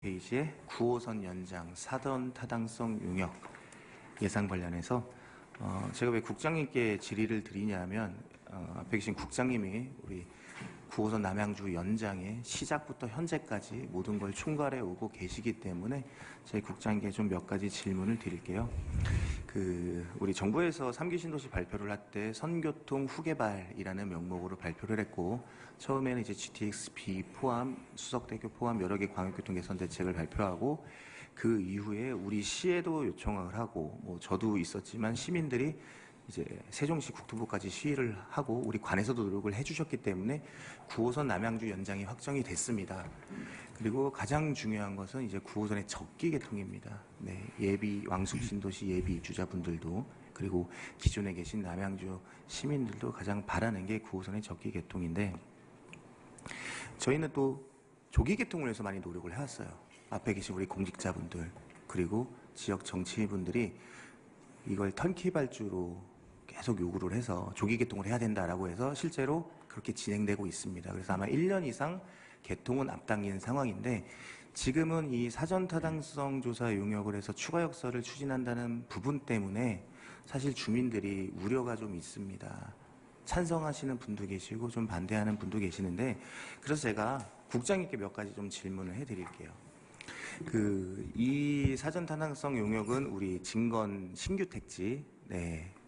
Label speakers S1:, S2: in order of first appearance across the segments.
S1: 페이지의 9호선 연장 사전 타당성 용역 예상 관련해서 제가 왜 국장님께 질의를 드리냐면 앞에 계신 국장님이 우리 9호선 남양주 연장의 시작부터 현재까지 모든 걸 총괄해 오고 계시기 때문에 저희 국장님께 좀 몇 가지 질문을 드릴게요. 우리 정부에서 3기 신도시 발표를 할 때 선교통 후개발이라는 명목으로 발표를 했고, 처음에는 이제 GTX-B 포함, 수석대교 포함 여러 개 광역교통 개선 대책을 발표하고, 그 이후에 우리 시에도 요청을 하고, 저도 있었지만 시민들이 이제 세종시 국토부까지 시위를 하고 우리 관에서도 노력을 해주셨기 때문에 9호선 남양주 연장이 확정이 됐습니다. 그리고 가장 중요한 것은 이제 9호선의 적기 개통입니다. 네, 예비 왕숙 신도시 예비 입주자분들도 그리고 기존에 계신 남양주 시민들도 가장 바라는 게 9호선의 적기 개통인데, 저희는 또 조기 개통을 위해서 많이 노력을 해왔어요. 앞에 계신 우리 공직자분들 그리고 지역 정치인분들이 이걸 턴키 발주로 계속 요구를 해서 조기 개통을 해야 된다라고 해서 실제로 그렇게 진행되고 있습니다. 그래서 아마 1년 이상 개통은 앞당긴 상황인데, 지금은 이 사전 타당성 조사 용역을 해서 추가 역사를 추진한다는 부분 때문에 사실 주민들이 우려가 좀 있습니다. 찬성하시는 분도 계시고 좀 반대하는 분도 계시는데, 그래서 제가 국장님께 몇 가지 좀 질문을 해드릴게요. 이 사전 타당성 용역은 우리 진건 신규 택지,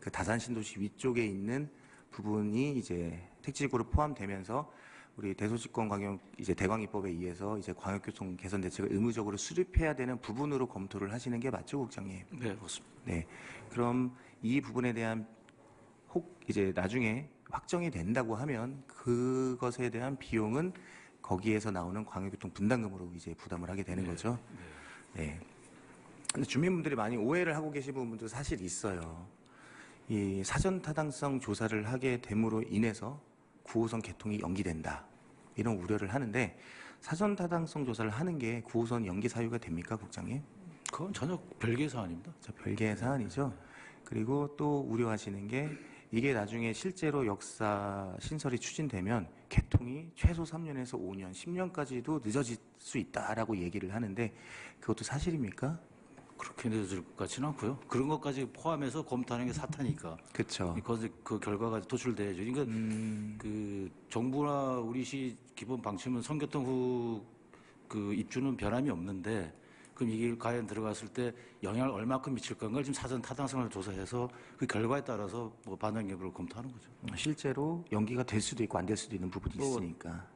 S1: 그 다산 신도시 위쪽에 있는 부분이 이제 택지구로 포함되면서 우리 대소집권 광역 이제 대광입법에 의해서 이제 광역교통 개선 대책을 의무적으로 수립해야 되는 부분으로 검토를 하시는 게 맞죠, 국장님?
S2: 네, 맞습니다.
S1: 네. 그럼 이 부분에 대한 이제 나중에 확정이 된다고 하면 그것에 대한 비용은 거기에서 나오는 광역교통 분담금으로 이제 부담을 하게 되는 거죠. 네. 근데 주민분들이 많이 오해를 하고 계신 부분도 사실 있어요. 이 사전 타당성 조사를 하게 됨으로 인해서 9호선 개통이 연기된다, 이런 우려를 하는데, 사전 타당성 조사를 하는 게 9호선 연기 사유가 됩니까, 국장님?
S2: 그건 전혀 별개의 사안입니다.
S1: 별개의 사안이죠. 그리고 또 우려하시는 게 이게 나중에 실제로 역사 신설이 추진되면 개통이 최소 3년에서 5년, 10년까지도 늦어질 수 있다라고 얘기를 하는데, 그것도 사실입니까?
S2: 그렇게 늦어질 것 같지는 않고요. 그런 것까지 포함해서 검토하는 게 사타니까.
S1: 그렇죠.
S2: 그 결과가 도출돼야죠. 그러니까 그 정부나 우리 시 기본 방침은 선교통 후 입주는 변함이 없는데, 그럼 이게 과연 들어갔을 때 영향을 얼마큼 미칠 건가를 지금 사전 타당성을 조사해서 그 결과에 따라서 반영 여부를 검토하는 거죠.
S1: 실제로 연기가 될 수도 있고 안 될 수도 있는 부분이 있으니까.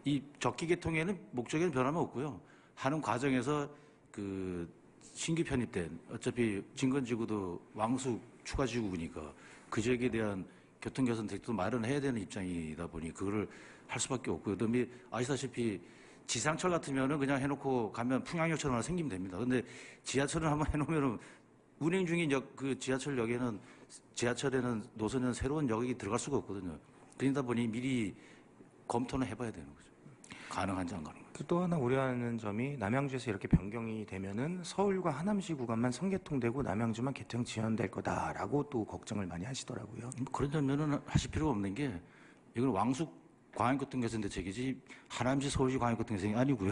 S2: 이 적기 개통에는 목적에는 변함이 없고요. 하는 과정에서 신규 편입된, 어차피 진건지구도 왕숙 추가 지구니까 그 지역에 대한 교통 개선 대책도 마련해야 되는 입장이다 보니 그거를 할 수밖에 없고요. 그다음에 아시다시피 지상철 같으면은 그냥 해놓고 가면 풍양역처럼 하나 생기면 됩니다. 근데 지하철을 한번 해놓으면은 운행 중인 지하철역에는 노선에는 새로운 역이 들어갈 수가 없거든요. 그러다 보니 미리 검토는 해봐야 되는 거죠. 가능한지 안 가능한지.
S1: 또 하나 우려하는 점이, 남양주에서 이렇게 변경이 되면은 서울과 하남시 구간만 선개통되고 남양주만 개통 지연될 거다라고 또 걱정을 많이 하시더라고요.
S2: 그러려면은 하실 필요가 없는 게, 이건 왕숙 광역교통 개선 대책이지 하남시 서울시 광역교통 개선이 아니고요.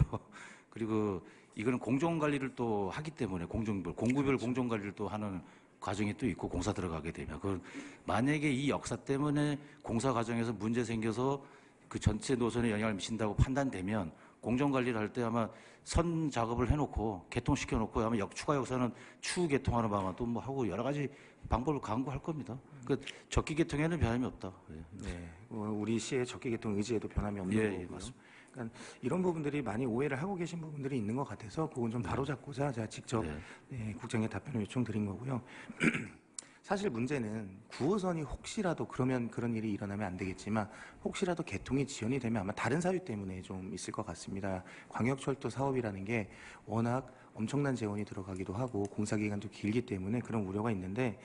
S2: 그리고 이거는 공정관리를 또 하기 때문에 공구별
S1: 그렇죠.
S2: 공정관리를 또 하는 과정이 또 있고, 공사 들어가게 되면 만약에 이 역사 때문에 공사 과정에서 문제 생겨서 그 전체 노선에 영향을 미친다고 판단되면 공정관리를 할 때 아마 선 작업을 해놓고 개통시켜놓고 아마 추가 역사는 추후 개통하는 방안도 하고 여러 가지 방법을 강구할 겁니다. 적기 개통에는 변함이 없다.
S1: 네, 우리 시의 적기 개통 의지에도 변함이 없는 거고요.
S2: 맞습니다.
S1: 그러니까 이런 부분들이 많이 오해를 하고 계신 부분들이 있는 것 같아서 그건 좀 바로잡고자 제가 직접 국장의 답변을 요청드린 거고요. 사실 문제는 9호선이 혹시라도, 그러면 그런 일이 일어나면 안 되겠지만 혹시라도 개통이 지연이 되면 아마 다른 사유 때문에 좀 있을 것 같습니다. 광역철도 사업이라는 게 워낙 엄청난 재원이 들어가기도 하고 공사기간도 길기 때문에 그런 우려가 있는데,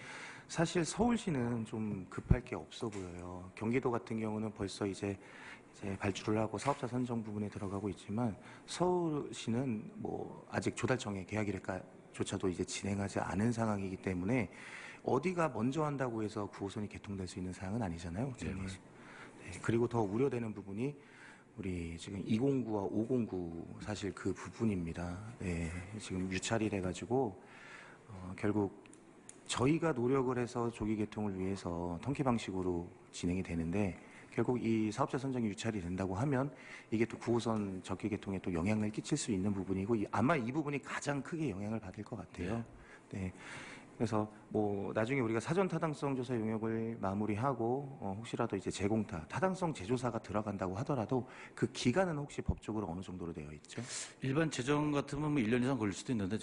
S1: 사실 서울시는 좀 급할 게 없어 보여요. 경기도 같은 경우는 벌써 이제 발주를 하고 사업자 선정 부분에 들어가고 있지만, 서울시는 아직 조달청의 계약일까조차도 이제 진행하지 않은 상황이기 때문에 어디가 먼저 한다고 해서 9호선이 개통될 수 있는 사항은 아니잖아요. 네, 그리고 더 우려되는 부분이 우리 지금 209와 509 사실 그 부분입니다. 네, 지금 유찰이 돼가지고 결국 저희가 노력을 해서 조기 개통을 위해서 통계 방식으로 진행이 되는데 결국 이 사업자 선정이 유찰이 된다고 하면 이게 또 9호선 적기 개통에 또 영향을 끼칠 수 있는 부분이고 아마 이 부분이 가장 크게 영향을 받을 것 같아요. 네. 그래서 뭐 나중에 우리가 사전 타당성 조사 용역을 마무리하고 혹시라도 이제 재공타 타당성 재조사가 들어간다고 하더라도 그 기간은 혹시 법적으로 어느 정도로 되어 있죠?
S2: 일반 재정 같으면 뭐 1년 이상 걸릴 수도 있는데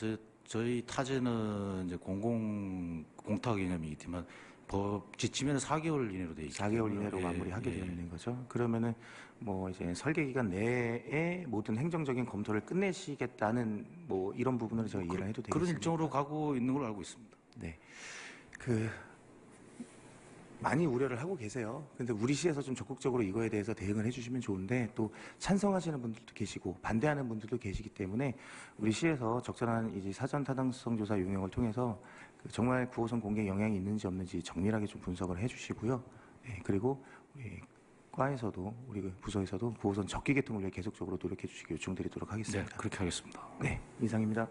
S2: 저희 타제는 이제 공타 개념이기 때문에 법 지침에는 4개월 이내로 돼 있죠.
S1: 4개월 이내로 마무리하게 되어 있는 거죠. 그러면은 뭐 이제 설계 기간 내에 모든 행정적인 검토를 끝내시겠다는 뭐 이런 부분으로 제가 이해를 해도 되겠습니다.
S2: 그런 일정으로 가고 있는 걸로 알고 있습니다.
S1: 네. 많이 우려를 하고 계세요. 근데 우리 시에서 좀 적극적으로 이거에 대해서 대응을 해주시면 좋은데 또 찬성하시는 분들도 계시고 반대하는 분들도 계시기 때문에 우리 시에서 적절한 이제 사전 타당성 조사 용역을 통해서 정말 9호선 공개에 영향이 있는지 없는지 정밀하게 좀 분석을 해주시고요. 네, 그리고 우리 과에서도 우리 부서에서도 9호선 적기 개통을 위해 계속적으로 노력해 주시기 요청드리도록 하겠습니다.
S2: 네, 그렇게 하겠습니다.
S1: 네, 이상입니다.